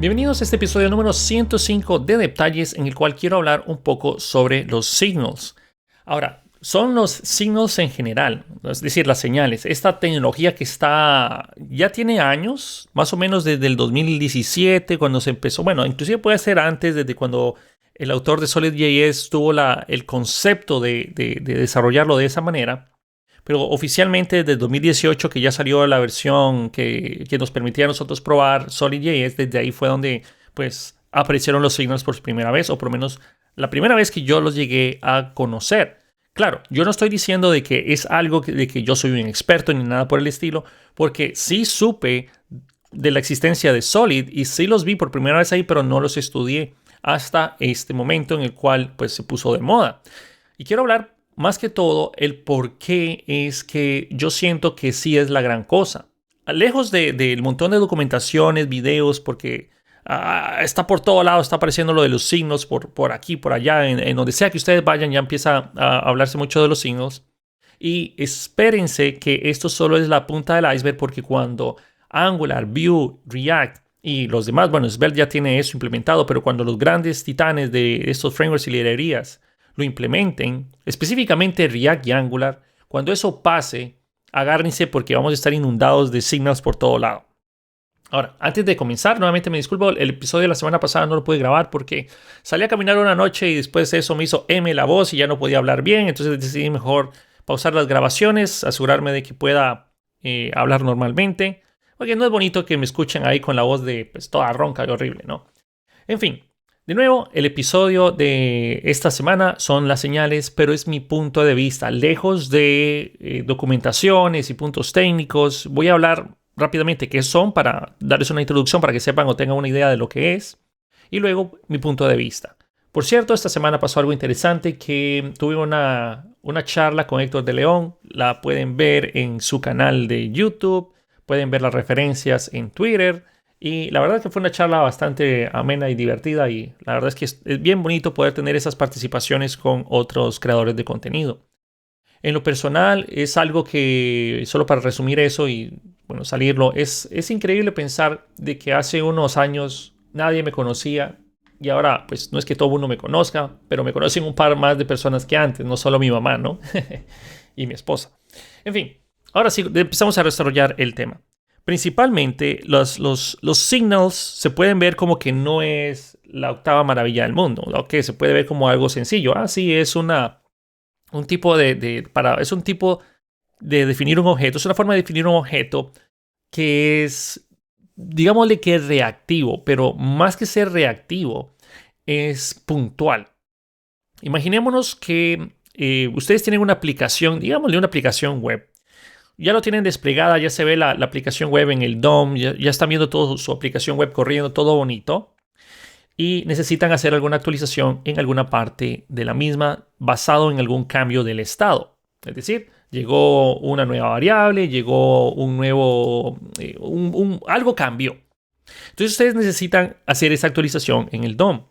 Bienvenidos a este episodio número 105 de Detalles, en el cual quiero hablar un poco sobre los signals. Ahora, son los signals en general, es decir, las señales. Esta tecnología que ya tiene años, más o menos desde el 2017, cuando se empezó. Bueno, inclusive puede ser antes, desde cuando el autor de Solid.js tuvo el concepto de desarrollarlo de esa manera. Pero oficialmente desde 2018, que ya salió la versión que nos permitía a nosotros probar Solid.js, desde ahí fue donde pues aparecieron los signals por primera vez, o por lo menos la primera vez que yo los llegué a conocer. Claro, yo no estoy diciendo de que es algo de que yo soy un experto ni nada por el estilo, porque sí supe de la existencia de Solid y sí los vi por primera vez ahí, pero no los estudié hasta este momento en el cual pues se puso de moda. Y quiero hablar más que todo el por qué es que yo siento que sí es la gran cosa. Lejos del montón de documentaciones, videos, porque está por todo lado, está apareciendo lo de los signos por aquí, por allá, en donde sea que ustedes vayan, ya empieza a hablarse mucho de los signos. Y espérense que esto solo es la punta del iceberg, porque cuando Angular, Vue, React y los demás, bueno, Svelte ya tiene eso implementado, pero cuando los grandes titanes de estos frameworks y librerías lo implementen, específicamente React y Angular, cuando eso pase, agárrense porque vamos a estar inundados de signals por todo lado. Ahora, antes de comenzar, nuevamente me disculpo, el episodio de la semana pasada no lo pude grabar porque salí a caminar una noche y después de eso me hizo la voz y ya no podía hablar bien, entonces decidí mejor pausar las grabaciones, asegurarme de que pueda hablar normalmente, porque no es bonito que me escuchen ahí con la voz de pues, toda ronca y horrible, ¿no? En fin. De nuevo, el episodio de esta semana son las señales, pero es mi punto de vista. Lejos de documentaciones y puntos técnicos, voy a hablar rápidamente qué son para darles una introducción para que sepan o tengan una idea de lo que es. Y luego mi punto de vista. Por cierto, esta semana pasó algo interesante que tuve una charla con Héctor de León. La pueden ver en su canal de YouTube. Pueden ver las referencias en Twitter. Y la verdad es que fue una charla bastante amena y divertida y la verdad es que es bien bonito poder tener esas participaciones con otros creadores de contenido. En lo personal es algo que, solo para resumir eso y bueno, salirlo, es increíble pensar de que hace unos años nadie me conocía y ahora pues no es que todo el mundo me conozca, pero me conocen un par más de personas que antes, no solo mi mamá, ¿no? Y mi esposa. En fin, ahora sí empezamos a desarrollar el tema. Principalmente los signals se pueden ver como que no es la octava maravilla del mundo, ¿no? Que se puede ver como algo sencillo. Sí, es un tipo es un tipo de definir un objeto, es una forma de definir un objeto que es, digámosle que es reactivo, pero más que ser reactivo, es puntual. Imaginémonos que ustedes tienen una aplicación, digámosle una aplicación web. Ya lo tienen desplegada, ya se ve la aplicación web en el DOM, ya están viendo toda su aplicación web corriendo, todo bonito. Y necesitan hacer alguna actualización en alguna parte de la misma basado en algún cambio del estado. Es decir, llegó una nueva variable, llegó un nuevo... algo cambió. Entonces ustedes necesitan hacer esa actualización en el DOM.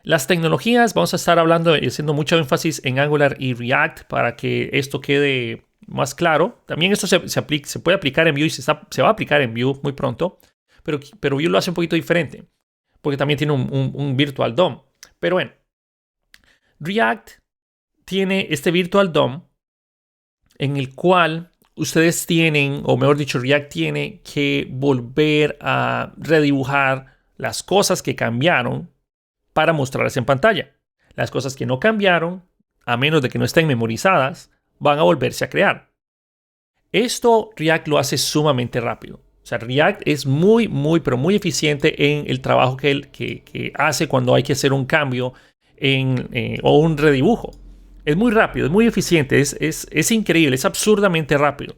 Las tecnologías, vamos a estar hablando y haciendo mucho énfasis en Angular y React para que esto quede más claro. También esto se puede aplicar en Vue y se va a aplicar en Vue muy pronto, pero Vue lo hace un poquito diferente, porque también tiene un Virtual DOM. Pero bueno, React tiene este Virtual DOM en el cual ustedes tienen, o mejor dicho, React tiene que volver a redibujar las cosas que cambiaron para mostrarlas en pantalla. Las cosas que no cambiaron, a menos de que no estén memorizadas, van a volverse a crear. Esto React lo hace sumamente rápido. O sea, React es pero muy eficiente en el trabajo que hace cuando hay que hacer un cambio o un redibujo. Es muy rápido, es muy eficiente, es increíble, es absurdamente rápido.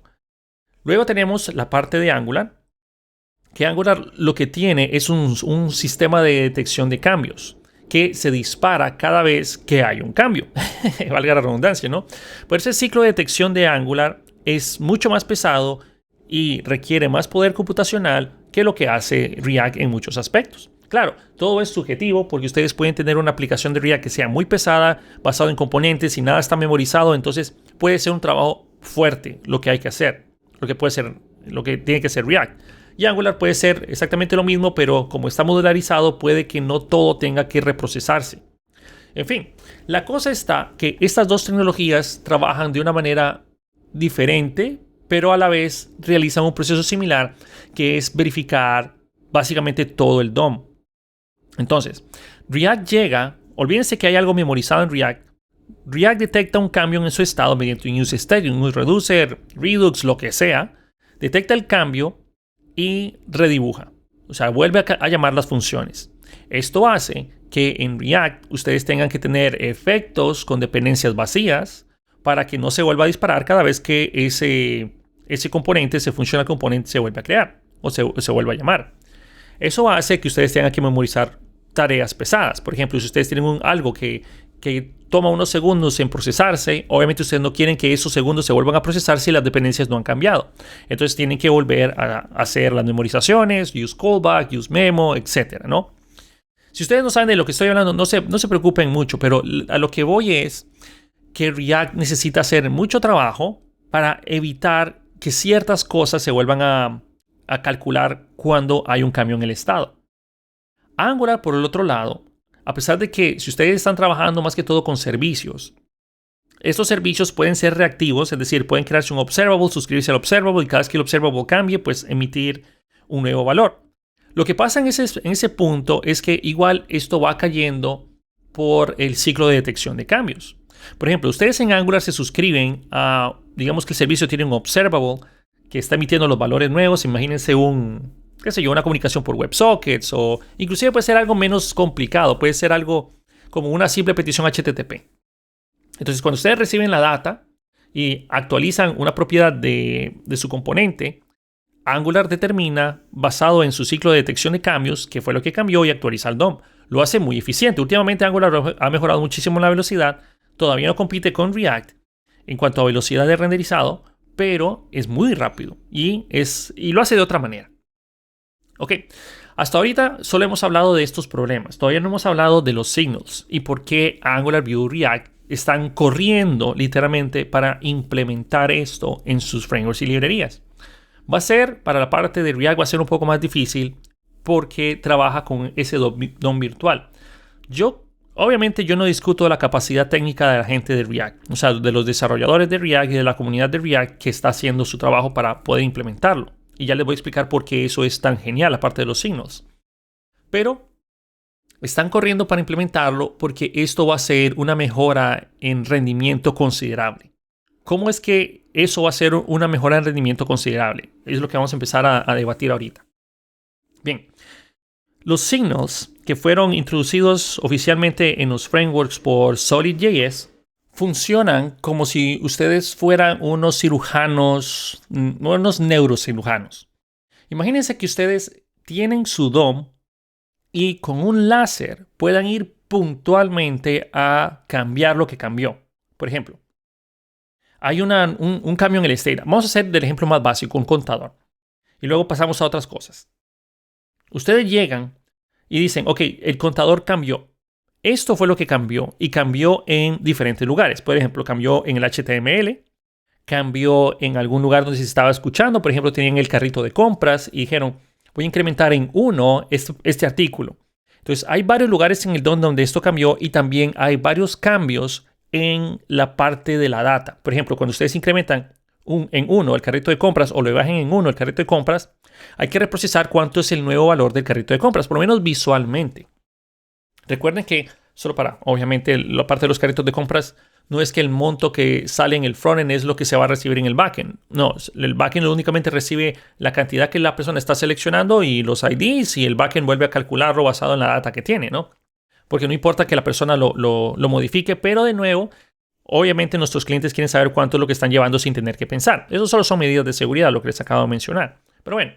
Luego tenemos la parte de Angular, que Angular lo que tiene es un sistema de detección de cambios que se dispara cada vez que hay un cambio. Valga la redundancia, ¿no? Por ese ciclo de detección de Angular es mucho más pesado y requiere más poder computacional que lo que hace React en muchos aspectos. Claro, todo es subjetivo porque ustedes pueden tener una aplicación de React que sea muy pesada, basado en componentes y nada está memorizado, entonces puede ser un trabajo fuerte lo que hay que hacer, lo que tiene que hacer React. Y Angular puede ser exactamente lo mismo, pero como está modularizado, puede que no todo tenga que reprocesarse. En fin, la cosa está que estas dos tecnologías trabajan de una manera diferente, pero a la vez realizan un proceso similar, que es verificar básicamente todo el DOM. Entonces, React llega, olvídense que hay algo memorizado en React. React detecta un cambio en su estado mediante un useState, un reducer, Redux, lo que sea. Detecta el cambio y redibuja. O sea, vuelve a llamar las funciones. Esto hace que en React ustedes tengan que tener efectos con dependencias vacías para que no se vuelva a disparar cada vez que ese componente, ese funcional componente, se vuelve a crear o se vuelve a llamar. Eso hace que ustedes tengan que memorizar tareas pesadas. Por ejemplo, si ustedes tienen algo que toma unos segundos en procesarse, obviamente ustedes no quieren que esos segundos se vuelvan a procesar si las dependencias no han cambiado. Entonces tienen que volver a hacer las memorizaciones, use callback, use memo, etc., ¿no? Si ustedes no saben de lo que estoy hablando, no se preocupen mucho, pero a lo que voy es que React necesita hacer mucho trabajo para evitar que ciertas cosas se vuelvan a calcular cuando hay un cambio en el estado. Angular, por el otro lado, a pesar de que si ustedes están trabajando más que todo con servicios, estos servicios pueden ser reactivos, es decir, pueden crearse un observable, suscribirse al observable y cada vez que el observable cambie, pues emitir un nuevo valor. Lo que pasa en ese punto es que igual esto va cayendo por el ciclo de detección de cambios. Por ejemplo, ustedes en Angular se suscriben a, digamos que el servicio tiene un observable que está emitiendo los valores nuevos. Imagínense una comunicación por WebSockets o inclusive puede ser algo menos complicado. Puede ser algo como una simple petición HTTP. Entonces, cuando ustedes reciben la data y actualizan una propiedad de su componente, Angular determina, basado en su ciclo de detección de cambios, qué fue lo que cambió y actualiza el DOM. Lo hace muy eficiente. Últimamente Angular ha mejorado muchísimo la velocidad. Todavía no compite con React en cuanto a velocidad de renderizado, pero es muy rápido y lo hace de otra manera. Ok, hasta ahorita solo hemos hablado de estos problemas. Todavía no hemos hablado de los signals y por qué Angular, Vue y React están corriendo literalmente para implementar esto en sus frameworks y librerías. Para la parte de React va a ser un poco más difícil porque trabaja con ese DOM virtual. Obviamente yo no discuto la capacidad técnica de la gente de React, o sea, de los desarrolladores de React y de la comunidad de React que está haciendo su trabajo para poder implementarlo. Y ya les voy a explicar por qué eso es tan genial, aparte de los signals. Pero están corriendo para implementarlo porque esto va a ser una mejora en rendimiento considerable. ¿Cómo es que eso va a ser una mejora en rendimiento considerable? Es lo que vamos a empezar a debatir ahorita. Bien, los signals que fueron introducidos oficialmente en los frameworks por Solid.js funcionan como si ustedes fueran unos cirujanos, unos neurocirujanos. Imagínense que ustedes tienen su DOM y con un láser puedan ir puntualmente a cambiar lo que cambió. Por ejemplo, hay un cambio en el state. Vamos a hacer del ejemplo más básico, un contador. Y luego pasamos a otras cosas. Ustedes llegan y dicen, ok, el contador cambió. Esto fue lo que cambió y cambió en diferentes lugares. Por ejemplo, cambió en el HTML, cambió en algún lugar donde se estaba escuchando. Por ejemplo, tenían el carrito de compras y dijeron, voy a incrementar en 1 este artículo. Entonces, hay varios lugares en el DOM donde esto cambió y también hay varios cambios en la parte de la data. Por ejemplo, cuando ustedes incrementan en 1 el carrito de compras o le bajen en 1 el carrito de compras, hay que reprocesar cuánto es el nuevo valor del carrito de compras, por lo menos visualmente. Recuerden que solo obviamente, la parte de los carritos de compras no es que el monto que sale en el frontend es lo que se va a recibir en el backend. No, el backend únicamente recibe la cantidad que la persona está seleccionando y los IDs y el backend vuelve a calcularlo basado en la data que tiene, ¿no? Porque no importa que la persona lo modifique, pero de nuevo, obviamente nuestros clientes quieren saber cuánto es lo que están llevando sin tener que pensar. Eso solo son medidas de seguridad, lo que les acabo de mencionar. Pero bueno,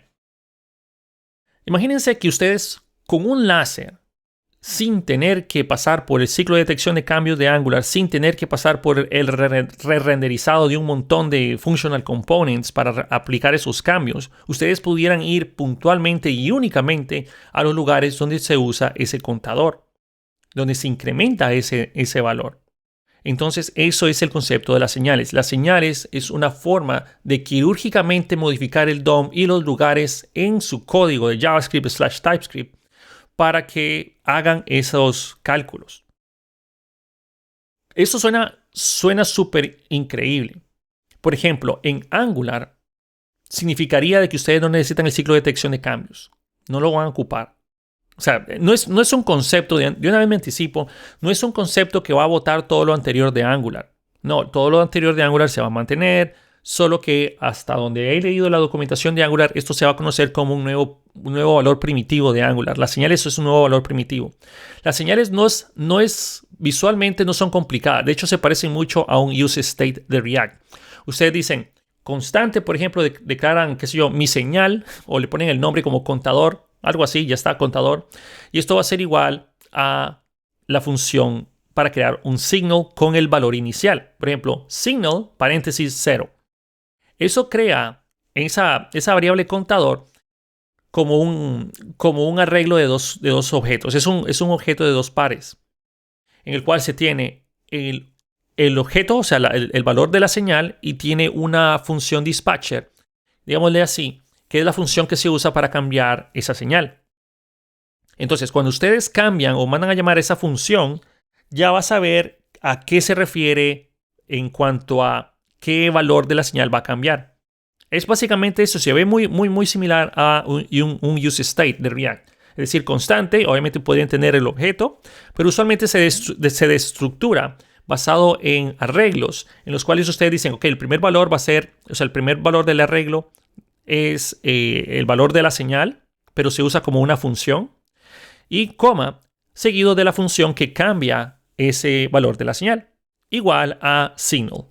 imagínense que ustedes con un láser, sin tener que pasar por el ciclo de detección de cambios de Angular, sin tener que pasar por el re-renderizado de un montón de functional components para aplicar esos cambios, ustedes pudieran ir puntualmente y únicamente a los lugares donde se usa ese contador, donde se incrementa ese valor. Entonces, eso es el concepto de las señales. Las señales es una forma de quirúrgicamente modificar el DOM y los lugares en su código de JavaScript/TypeScript para que hagan esos cálculos. Eso suena súper increíble. Por ejemplo, en Angular significaría de que ustedes no necesitan el ciclo de detección de cambios. No lo van a ocupar. O sea, no es un concepto, de una vez me anticipo, no es un concepto que va a botar todo lo anterior de Angular. No, todo lo anterior de Angular se va a mantener, solo que hasta donde he leído la documentación de Angular, esto se va a conocer como un nuevo valor primitivo de Angular. Las señales es un nuevo valor primitivo. Las señales visualmente no son complicadas. De hecho, se parecen mucho a un use state de React. Ustedes dicen constante, por ejemplo, declaran, qué sé yo, mi señal, o le ponen el nombre como contador, algo así, ya está, contador. Y esto va a ser igual a la función para crear un signal con el valor inicial. Por ejemplo, signal, paréntesis 0. Eso crea esa variable contador como un arreglo de dos objetos. Es un objeto de dos pares, en el cual se tiene el objeto, o sea, el valor de la señal, y tiene una función dispatcher, digámosle así, que es la función que se usa para cambiar esa señal. Entonces, cuando ustedes cambian o mandan a llamar esa función, ya vas a ver a qué se refiere en cuanto a qué valor de la señal va a cambiar. Es básicamente eso. Se ve muy similar a un use state de React. Es decir, constante. Obviamente pueden tener el objeto, pero usualmente se destructura basado en arreglos en los cuales ustedes dicen, ok, el primer valor va a ser, o sea, el primer valor del arreglo es el valor de la señal, pero se usa como una función, y coma, seguido de la función que cambia ese valor de la señal, igual a signal.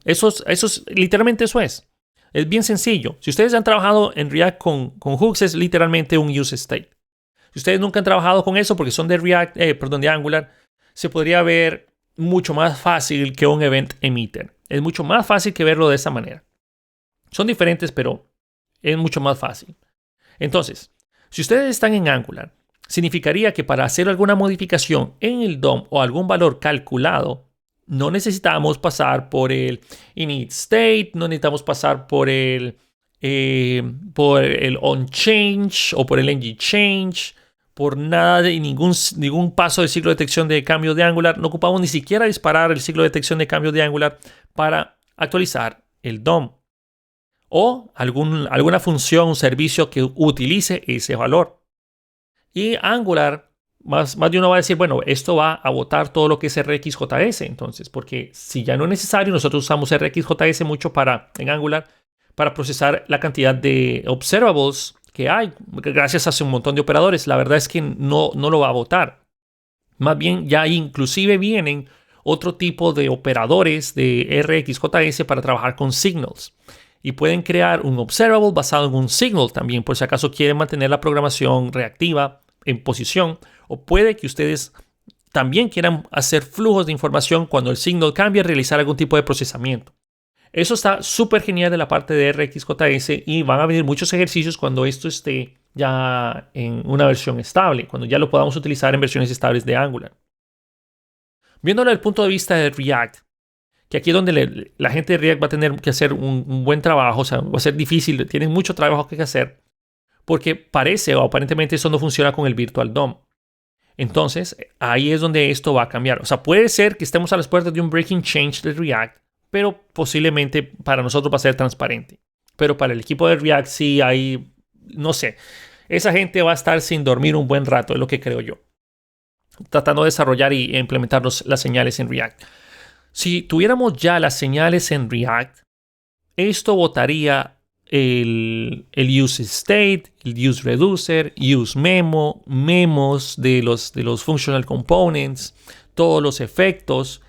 Literalmente eso es. Es bien sencillo. Si ustedes han trabajado en React con hooks, es literalmente un use state. Si ustedes nunca han trabajado con eso porque son de Angular, se podría ver mucho más fácil que un event emitter. Es mucho más fácil que verlo de esa manera. Son diferentes, pero es mucho más fácil. Entonces, si ustedes están en Angular, significaría que para hacer alguna modificación en el DOM o algún valor calculado, no necesitamos pasar por el init state, no necesitamos pasar por el onChange o por el ngChange, por nada de ningún paso del ciclo de detección de cambio de Angular. No ocupamos ni siquiera disparar el ciclo de detección de cambio de Angular para actualizar el DOM. O alguna función, un servicio que utilice ese valor. Y Angular, más de uno va a decir, bueno, esto va a botar todo lo que es RxJS. Entonces, porque si ya no es necesario, nosotros usamos RxJS mucho en Angular para procesar la cantidad de observables que hay, gracias a un montón de operadores. La verdad es que no lo va a botar. Más bien, ya inclusive vienen otro tipo de operadores de RxJS para trabajar con signals. Y pueden crear un observable basado en un signal también, por si acaso quieren mantener la programación reactiva en posición. O puede que ustedes también quieran hacer flujos de información cuando el signal cambia, realizar algún tipo de procesamiento. Eso está súper genial de la parte de RxJS, y van a venir muchos ejercicios cuando esto esté ya en una versión estable, cuando ya lo podamos utilizar en versiones estables de Angular. Viéndolo desde el punto de vista de React, que aquí es donde la gente de React va a tener que hacer un buen trabajo, o sea, va a ser difícil, tienen mucho trabajo que hacer, porque parece o aparentemente eso no funciona con el Virtual DOM. Entonces, ahí es donde esto va a cambiar. O sea, puede ser que estemos a las puertas de un breaking change de React, pero posiblemente para nosotros va a ser transparente. Pero para el equipo de React sí hay, no sé, esa gente va a estar sin dormir un buen rato, es lo que creo yo, tratando de desarrollar y implementar las señales en React. Si tuviéramos ya las señales en React, esto botaría el use state, el use reducer, use memo, memos de los functional components, todos los efectos.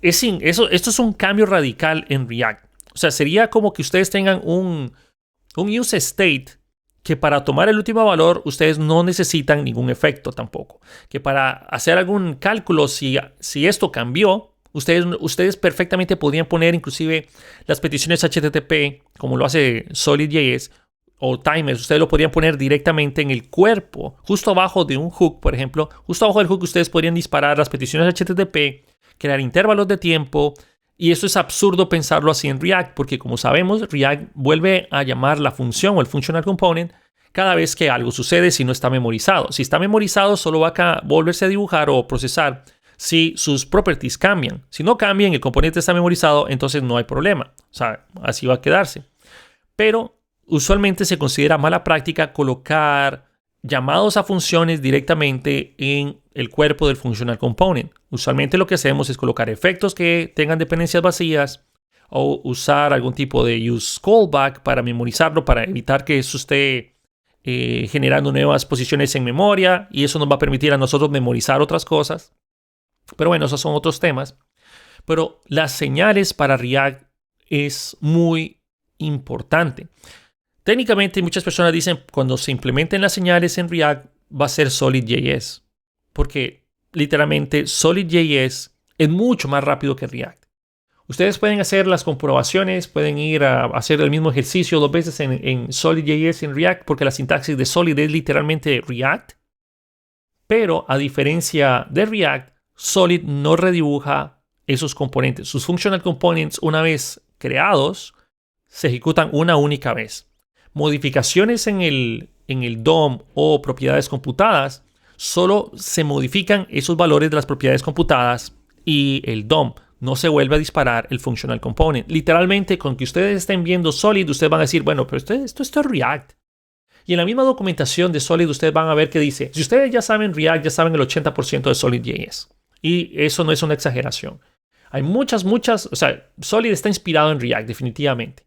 Esto es un cambio radical en React. O sea, sería como que ustedes tengan un use state que para tomar el último valor ustedes no necesitan ningún efecto tampoco. Que para hacer algún cálculo, si esto cambió, ustedes perfectamente podrían poner inclusive las peticiones HTTP, como lo hace Solid.js o timers. Ustedes lo podrían poner directamente en el cuerpo, justo abajo de un hook, por ejemplo. Justo abajo del hook ustedes podrían disparar las peticiones HTTP crear intervalos de tiempo. Y eso es absurdo pensarlo así en React, porque como sabemos, React vuelve a llamar la función o el functional component cada vez que algo sucede si no está memorizado. Si está memorizado, solo va a volverse a dibujar o procesar si sus properties cambian. Si no cambian, el componente está memorizado, entonces no hay problema. O sea, así va a quedarse. Pero usualmente se considera mala práctica colocar llamados a funciones directamente en el cuerpo del functional component. Usualmente lo que hacemos es colocar efectos que tengan dependencias vacías o usar algún tipo de use callback para memorizarlo, para evitar que eso esté generando nuevas posiciones en memoria, y eso nos va a permitir a nosotros memorizar otras cosas. Pero bueno, esos son otros temas. Pero las señales para React es muy importante. Técnicamente, muchas personas dicen cuando se implementen las señales en React va a ser Solid.js, porque literalmente Solid.js es mucho más rápido que React. Ustedes pueden hacer las comprobaciones, pueden ir a hacer el mismo ejercicio 2 veces en Solid.js y en React, porque la sintaxis de Solid es literalmente React. Pero a diferencia de React, Solid no redibuja esos componentes. Sus functional components, una vez creados, se ejecutan una única vez. Modificaciones en el DOM o propiedades computadas, solo se modifican esos valores de las propiedades computadas y el DOM. No se vuelve a disparar el functional component. Literalmente, con que ustedes estén viendo Solid, ustedes van a decir, bueno, pero esto es React. Y en la misma documentación de Solid, ustedes van a ver que dice, si ustedes ya saben React, ya saben el 80% de Solid.js. Y eso no es una exageración. Hay muchas, o sea, Solid está inspirado en React, definitivamente.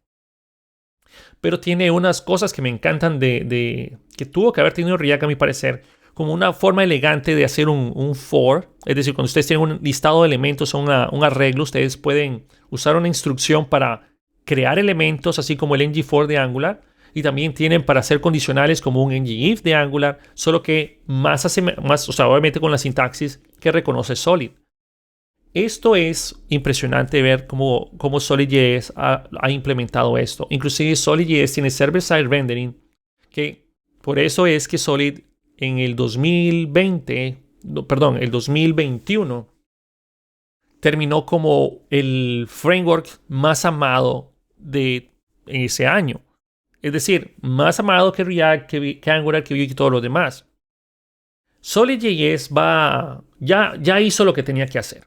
Pero tiene unas cosas que me encantan que tuvo que haber tenido React, a mi parecer, como una forma elegante de hacer un for. Es decir, cuando ustedes tienen un listado de elementos o un arreglo, ustedes pueden usar una instrucción para crear elementos, así como el ng-for de Angular. Y también tienen para hacer condicionales como un ng-if de Angular, solo que más, o sea, obviamente con la sintaxis que reconoce Solid. Esto es impresionante ver cómo Solid.js ha implementado esto. Inclusive Solid.js tiene server-side rendering, que por eso es que Solid en el 2021 terminó como el framework más amado de ese año. Es decir, más amado que React, que Angular, que Vue y todos los demás. Solid.js ya hizo lo que tenía que hacer.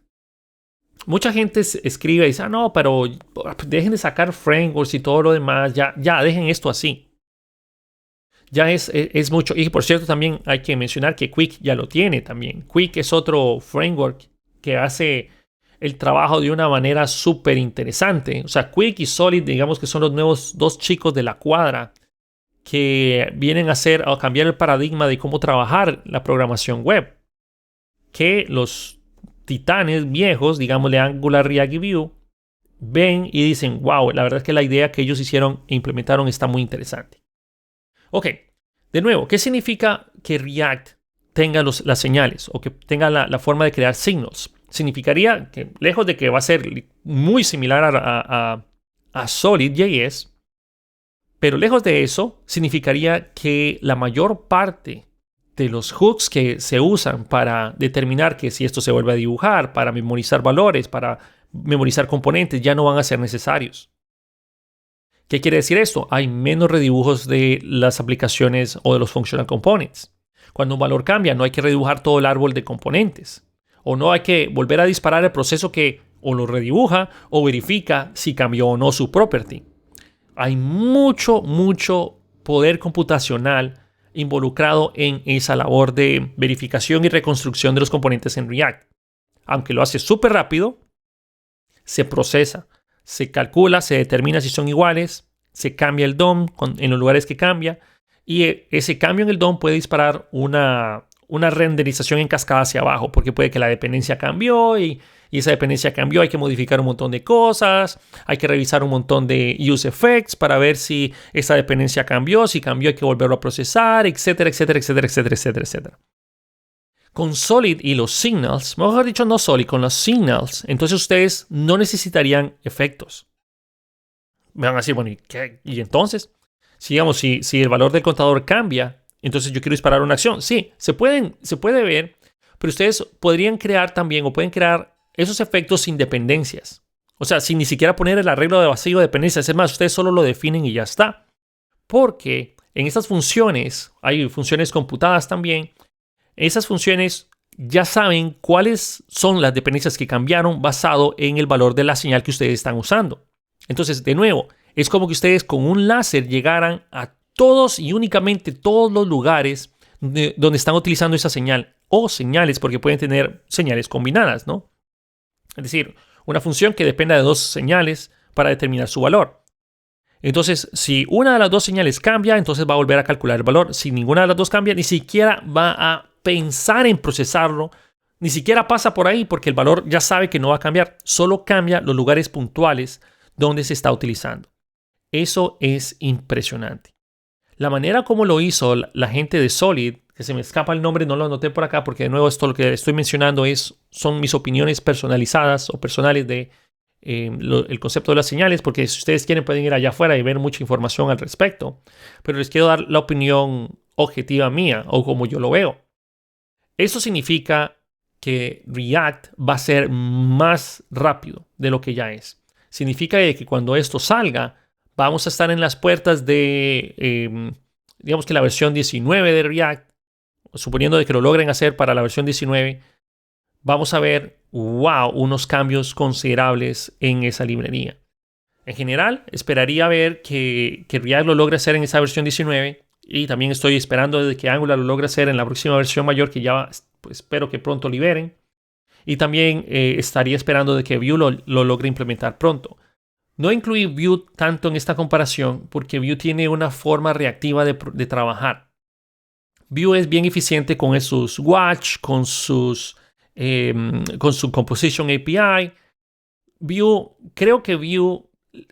Mucha gente escribe y dice, no, pero dejen de sacar frameworks y todo lo demás, ya dejen esto así. Ya es mucho. Y por cierto, también hay que mencionar que Qwik ya lo tiene también. Qwik es otro framework que hace el trabajo de una manera súper interesante. O sea, Qwik y Solid, digamos que son los nuevos 2 chicos de la cuadra que vienen a cambiar el paradigma de cómo trabajar la programación web. Que los titanes viejos, digámosle Angular, React y Vue, ven y dicen, wow, la verdad es que la idea que ellos hicieron e implementaron está muy interesante. Ok, de nuevo, ¿qué significa que React tenga las señales o que tenga la forma de crear signals? Significaría que, lejos de que va a ser muy similar a Solid.js, pero lejos de eso, significaría que la mayor parte de los hooks que se usan para determinar que si esto se vuelve a dibujar, para memorizar valores, para memorizar componentes, ya no van a ser necesarios. ¿Qué quiere decir esto? Hay menos redibujos de las aplicaciones o de los functional components. Cuando un valor cambia, no hay que redibujar todo el árbol de componentes. O no hay que volver a disparar el proceso que o lo redibuja o verifica si cambió o no su property. Hay mucho poder computacional involucrado en esa labor de verificación y reconstrucción de los componentes en React. Aunque lo hace súper rápido, se procesa, se calcula, se determina si son iguales, se cambia el DOM en los lugares que cambia, y ese cambio en el DOM puede disparar una renderización en cascada hacia abajo, porque puede que la dependencia cambió y esa dependencia cambió, hay que modificar un montón de cosas, hay que revisar un montón de use effects para ver si esa dependencia cambió, si cambió hay que volverlo a procesar, etcétera. Con Solid y los signals, mejor dicho no Solid, con los signals, entonces ustedes no necesitarían efectos. Me van a decir, bueno, ¿y entonces? Si el valor del contador cambia, entonces yo quiero disparar una acción. Sí, se puede ver, pero ustedes podrían crear también o pueden crear esos efectos sin dependencias. O sea, sin ni siquiera poner el arreglo de vacío de dependencias. Es más, ustedes solo lo definen y ya está. Porque en estas funciones, hay funciones computadas también, esas funciones ya saben cuáles son las dependencias que cambiaron basado en el valor de la señal que ustedes están usando. Entonces, de nuevo, es como que ustedes con un láser llegaran a todos y únicamente todos los lugares donde están utilizando esa señal o señales, porque pueden tener señales combinadas, ¿no? Es decir, una función que dependa de dos señales para determinar su valor. Entonces, si una de las dos señales cambia, entonces va a volver a calcular el valor. Si ninguna de las dos cambia, ni siquiera va a pensar en procesarlo, ni siquiera pasa por ahí porque el valor ya sabe que no va a cambiar. Solo cambia los lugares puntuales donde se está utilizando. Eso es impresionante. La manera como lo hizo la gente de Solid, que se me escapa el nombre, no lo anoté por acá porque de nuevo esto lo que estoy mencionando son mis opiniones personalizadas o personales de el concepto de las señales, porque si ustedes quieren pueden ir allá afuera y ver mucha información al respecto, pero les quiero dar la opinión objetiva mía o como yo lo veo. Eso significa que React va a ser más rápido de lo que ya es. Significa que cuando esto salga, vamos a estar en las puertas de, digamos que la versión 19 de React, suponiendo de que lo logren hacer para la versión 19, vamos a ver, wow, unos cambios considerables en esa librería. En general, esperaría ver que React lo logre hacer en esa versión 19 y también estoy esperando de que Angular lo logre hacer en la próxima versión mayor que ya pues, espero que pronto liberen. Y también estaría esperando de que Vue lo logre implementar pronto. No incluí Vue tanto en esta comparación porque Vue tiene una forma reactiva de trabajar. Vue es bien eficiente con sus watch, con su Composition API. Creo que Vue,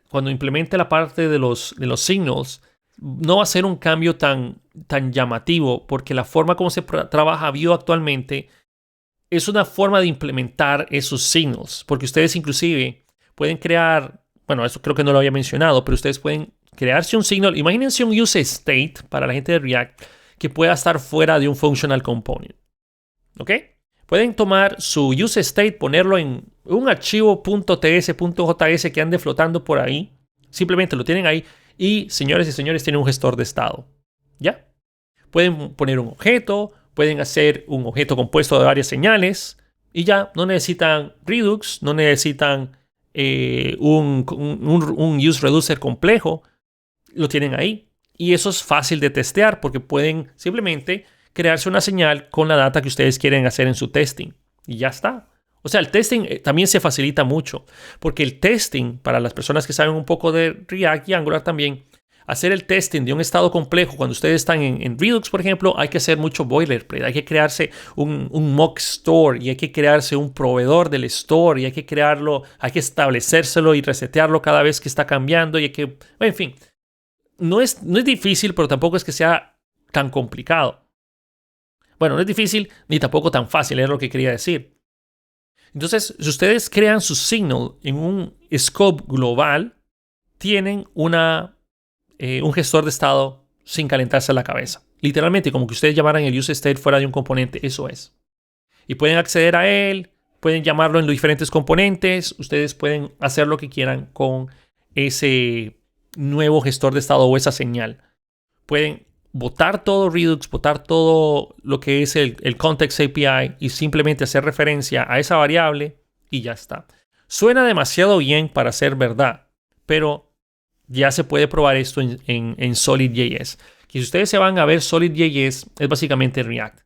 cuando implemente la parte de los signals, no va a ser un cambio tan llamativo porque la forma como se trabaja Vue actualmente es una forma de implementar esos signals. Porque ustedes inclusive pueden crear, bueno, eso creo que no lo había mencionado, pero ustedes pueden crearse un signal. Imagínense un use state para la gente de React que pueda estar fuera de un functional component. ¿Ok? Pueden tomar su use state, ponerlo en un archivo .ts.js que ande flotando por ahí. Simplemente lo tienen ahí y, señores y señores, tienen un gestor de estado. ¿Ya? Pueden poner un objeto, pueden hacer un objeto compuesto de varias señales y ya no necesitan Redux, no necesitan un use reducer complejo. Lo tienen ahí. Y eso es fácil de testear porque pueden simplemente crearse una señal con la data que ustedes quieren hacer en su testing. Y ya está. O sea, el testing también se facilita mucho. Porque el testing, para las personas que saben un poco de React y Angular también, hacer el testing de un estado complejo cuando ustedes están en Redux, por ejemplo, hay que hacer mucho boilerplate. Hay que crearse un mock store y hay que crearse un proveedor del store y hay que crearlo, hay que establecérselo y resetearlo cada vez que está cambiando y hay que, en fin. No es difícil, pero tampoco es que sea tan complicado. Bueno, no es difícil ni tampoco tan fácil, es lo que quería decir. Entonces, si ustedes crean su signal en un scope global, tienen un gestor de estado sin calentarse la cabeza. Literalmente, como que ustedes llamaran el use state fuera de un componente, eso es. Y pueden acceder a él, pueden llamarlo en los diferentes componentes, ustedes pueden hacer lo que quieran con ese nuevo gestor de estado o esa señal. Pueden botar todo Redux, botar todo lo que es el Context API y simplemente hacer referencia a esa variable y ya está. Suena demasiado bien para ser verdad, pero ya se puede probar esto en Solid.js. Que si ustedes se van a ver, Solid.js es básicamente React.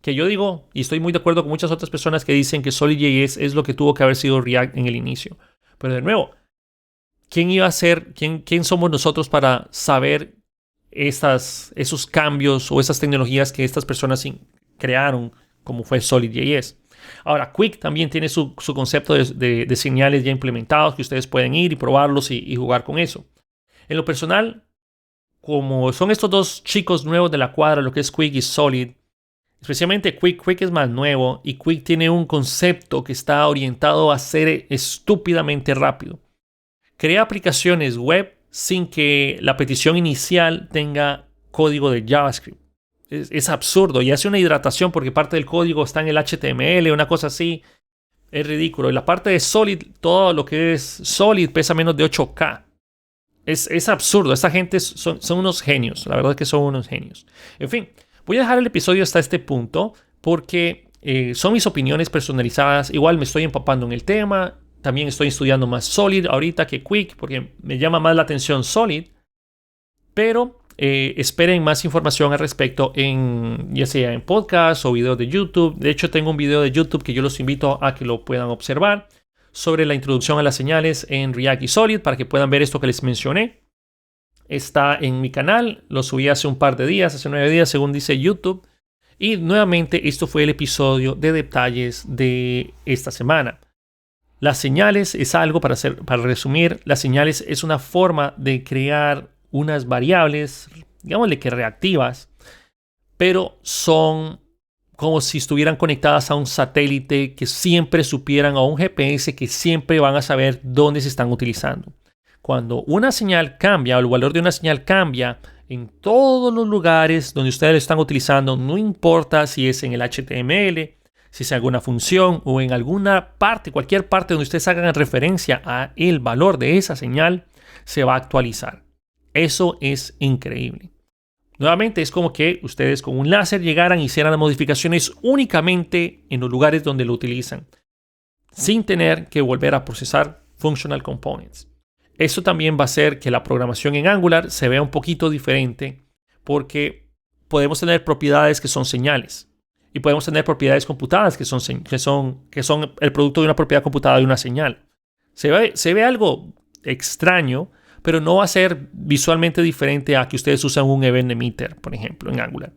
Que yo digo, y estoy muy de acuerdo con muchas otras personas que dicen que Solid.js es lo que tuvo que haber sido React en el inicio. Pero de nuevo, ¿quién iba a ser, quién somos nosotros para saber esos cambios o esas tecnologías que estas personas crearon, como fue Solid.js? Ahora, Qwik también tiene su concepto de señales ya implementados que ustedes pueden ir y probarlos y jugar con eso. En lo personal, como son estos dos chicos nuevos de la cuadra, lo que es Qwik y Solid, especialmente Qwik es más nuevo y Qwik tiene un concepto que está orientado a ser estúpidamente rápido. Crea aplicaciones web sin que la petición inicial tenga código de JavaScript. Es absurdo y hace una hidratación porque parte del código está en el HTML, una cosa así. Es ridículo. Y la parte de Solid, todo lo que es Solid pesa menos de 8K. Es absurdo. Esta gente son unos genios. La verdad es que son unos genios. En fin, voy a dejar el episodio hasta este punto porque son mis opiniones personalizadas. Igual me estoy empapando en el tema. También estoy estudiando más Solid ahorita que Quick porque me llama más la atención Solid. Pero esperen más información al respecto ya sea en podcast o videos de YouTube. De hecho, tengo un video de YouTube que yo los invito a que lo puedan observar sobre la introducción a las señales en React y Solid para que puedan ver esto que les mencioné. Está en mi canal, lo subí hace un par de días, hace 9 días según dice YouTube. Y nuevamente esto fue el episodio de detalles de esta semana. Las señales es algo, para resumir, las señales es una forma de crear unas variables, digámosle que reactivas, pero son como si estuvieran conectadas a un satélite que siempre supieran, a un GPS que siempre van a saber dónde se están utilizando. Cuando una señal cambia o el valor de una señal cambia en todos los lugares donde ustedes lo están utilizando, no importa si es en el HTML, si es en alguna función o en alguna parte, cualquier parte donde ustedes hagan referencia a el valor de esa señal, se va a actualizar. Eso es increíble. Nuevamente es como que ustedes con un láser llegaran y hicieran las modificaciones únicamente en los lugares donde lo utilizan, sin tener que volver a procesar functional components. Eso también va a hacer que la programación en Angular se vea un poquito diferente porque podemos tener propiedades que son señales y podemos tener propiedades computadas que son el producto de una propiedad computada de una señal. Se ve algo extraño, pero no va a ser visualmente diferente a que ustedes usan un event emitter, por ejemplo, en Angular.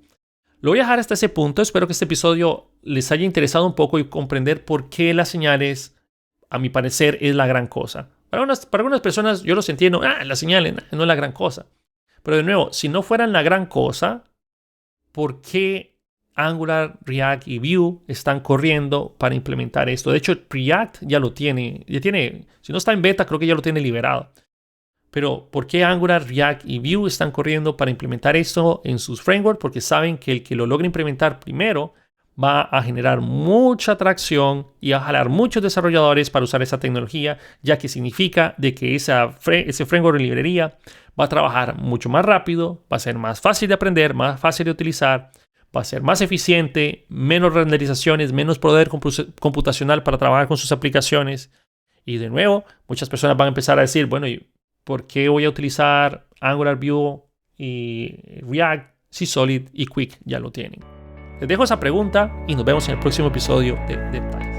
Lo voy a dejar hasta ese punto. Espero que este episodio les haya interesado un poco y comprender por qué las señales, a mi parecer, es la gran cosa. Para algunas personas yo los entiendo, las señales no es la gran cosa. Pero de nuevo, si no fueran la gran cosa, ¿por qué Angular, React y Vue están corriendo para implementar esto? De hecho, React ya lo tiene. Si no está en beta, creo que ya lo tiene liberado. Pero ¿por qué Angular, React y Vue están corriendo para implementar esto en sus frameworks? Porque saben que el que lo logre implementar primero va a generar mucha atracción y a jalar muchos desarrolladores para usar esa tecnología, ya que significa de que ese framework de librería va a trabajar mucho más rápido, va a ser más fácil de aprender, más fácil de utilizar, va a ser más eficiente, menos renderizaciones, menos poder computacional para trabajar con sus aplicaciones. Y de nuevo, muchas personas van a empezar a decir, bueno, ¿por qué voy a utilizar Angular, Vue y React si Solid y Quick ya lo tienen? Les dejo esa pregunta y nos vemos en el próximo episodio de Detalles.